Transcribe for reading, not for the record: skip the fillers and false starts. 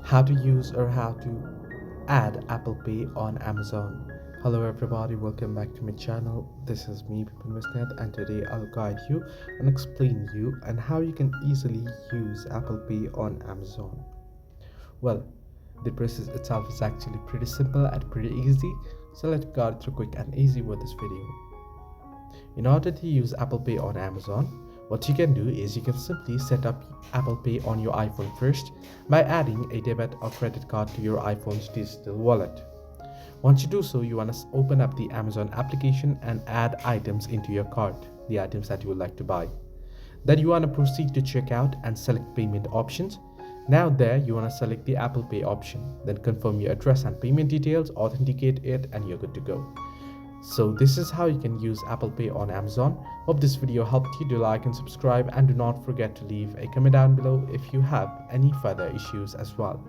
How to use or how to add Apple Pay on Amazon. Hello everybody, welcome back to my channel. This is me Pipin, and today I'll guide you and explain you and how you can easily use Apple Pay on Amazon. Well, the process itself is actually pretty simple and pretty easy, so let's go through quick and easy with this video. In order to use Apple Pay on Amazon, what you can do is you can simply set up Apple Pay on your iPhone first by adding a debit or credit card to your iPhone's digital wallet. Once you do so, you want to open up the Amazon application and add items into your cart, the items that you would like to buy. Then you want to proceed to checkout and select payment options. Now there you want to select the Apple Pay option, then confirm your address and payment details, authenticate it, and you're good to go. So this is how you can use Apple Pay on Amazon. Hope this video helped you. Do like and subscribe, and do not forget to leave a comment down below if you have any further issues as well.